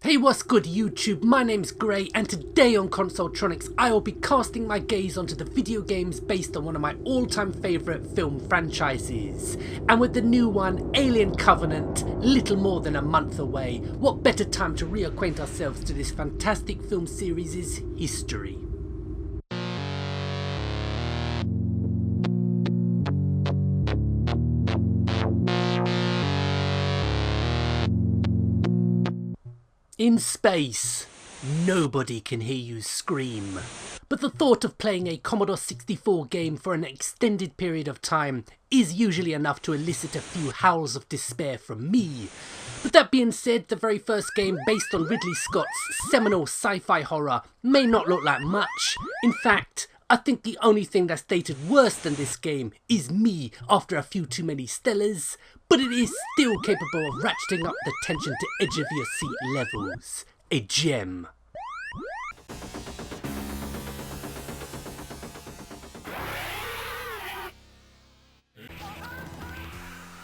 Hey, what's good YouTube? My name's Gray, and today on Consoletronix I will be casting my gaze onto the video games based on one of my all-time favourite film franchises. And with the new one, Alien Covenant, little more than a month away, what better time to reacquaint ourselves to this fantastic film series' history. In space, nobody can hear you scream. But the thought of playing a Commodore 64 game for an extended period of time is usually enough to elicit a few howls of despair from me. But that being said, the very first game based on Ridley Scott's seminal sci-fi horror may not look like much. In fact, I think the only thing that's dated worse than this game is me after a few too many Stellars, but it is still capable of ratcheting up the tension to edge of your seat levels. A gem.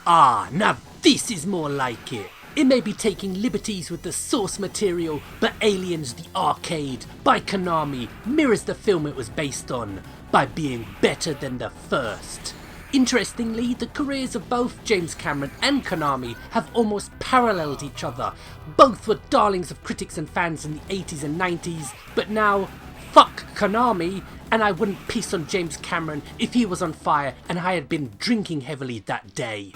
Ah, now this is more like it. It may be taking liberties with the source material, but Aliens the Arcade by Konami mirrors the film it was based on by being better than the first. Interestingly, the careers of both James Cameron and Konami have almost paralleled each other. Both were darlings of critics and fans in the 80s and 90s, but now, fuck Konami, and I wouldn't piss on James Cameron if he was on fire and I had been drinking heavily that day.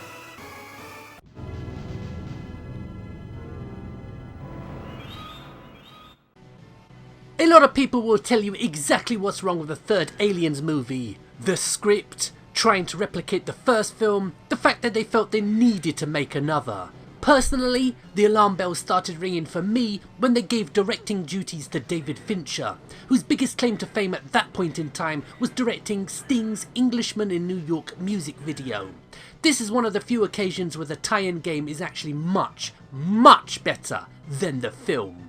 A lot of people will tell you exactly what's wrong with the third Aliens movie. The script, trying to replicate the first film, the fact that they felt they needed to make another. Personally, the alarm bells started ringing for me when they gave directing duties to David Fincher, whose biggest claim to fame at that point in time was directing Sting's Englishman in New York music video. This is one of the few occasions where the tie-in game is actually much, much better than the film.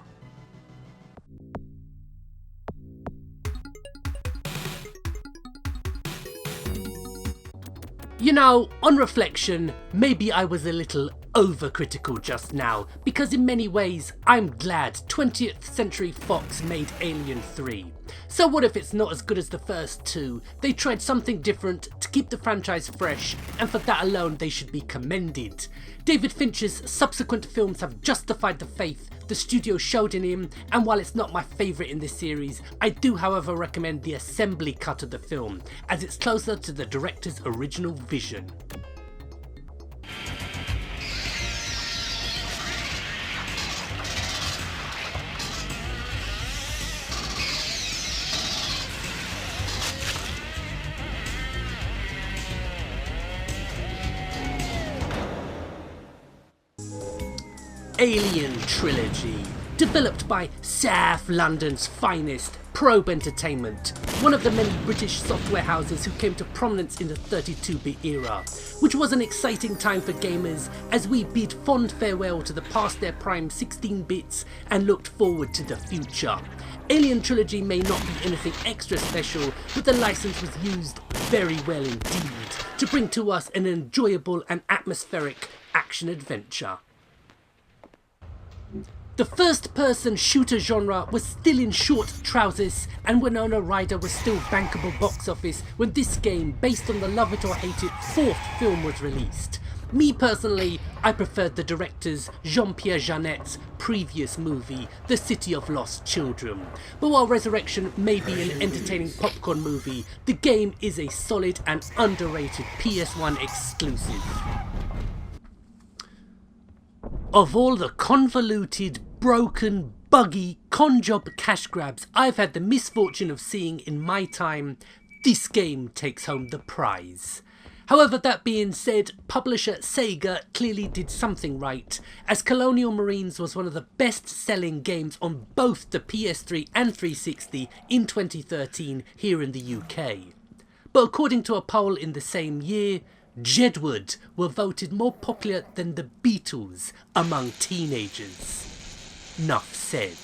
You know, on reflection, maybe I was a little overcritical just now, because in many ways, I'm glad 20th Century Fox made Alien 3. So what if it's not as good as the first two? They tried something different to keep the franchise fresh, and for that alone they should be commended. David Fincher's subsequent films have justified the faith the studio showed in him, and while it's not my favourite in this series, I do however recommend the assembly cut of the film, as it's closer to the director's original vision. Alien Trilogy, developed by South London's finest, Probe Entertainment, one of the many British software houses who came to prominence in the 32-bit era, which was an exciting time for gamers as we bid fond farewell to the past their prime 16 bits and looked forward to the future. Alien Trilogy may not be anything extra special, but the license was used very well indeed to bring to us an enjoyable and atmospheric action-adventure. The first-person shooter genre was still in short trousers, and Winona Ryder was still bankable box office when this game, based on the love it or hate it fourth film, was released. Me personally, I preferred the director's Jean-Pierre Jeanet's previous movie, The City of Lost Children. But while Resurrection may be an entertaining popcorn movie, the game is a solid and underrated PS1 exclusive. Of all the convoluted, broken, buggy, con-job cash grabs I've had the misfortune of seeing in my time, this game takes home the prize. However, that being said, publisher Sega clearly did something right, as Colonial Marines was one of the best-selling games on both the PS3 and 360 in 2013 here in the UK. But according to a poll in the same year, Jedward were voted more popular than the Beatles among teenagers. Nuff said.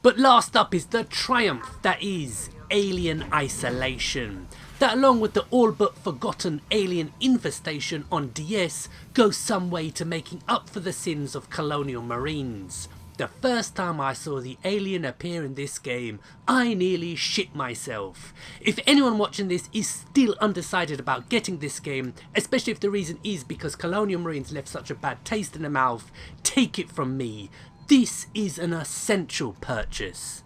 But last up is the triumph that is Alien Isolation. that along with the all but forgotten alien infestation on DS goes some way to making up for the sins of colonial marines. The first time I saw the alien appear in this game, I nearly shit myself. If anyone watching this is still undecided about getting this game, especially if the reason is because colonial marines left such a bad taste in the mouth, take it from me, this is an essential purchase.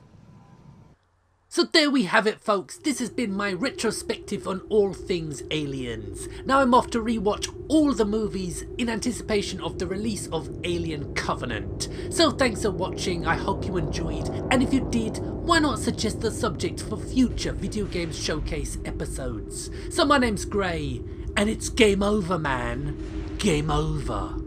So there we have it folks, this has been my retrospective on all things aliens. Now I'm off to rewatch all the movies in anticipation of the release of Alien Covenant. So thanks for watching, I hope you enjoyed, and if you did, why not suggest the subject for future Video Games Showcase episodes. So my name's Gray, and it's game over man, game over.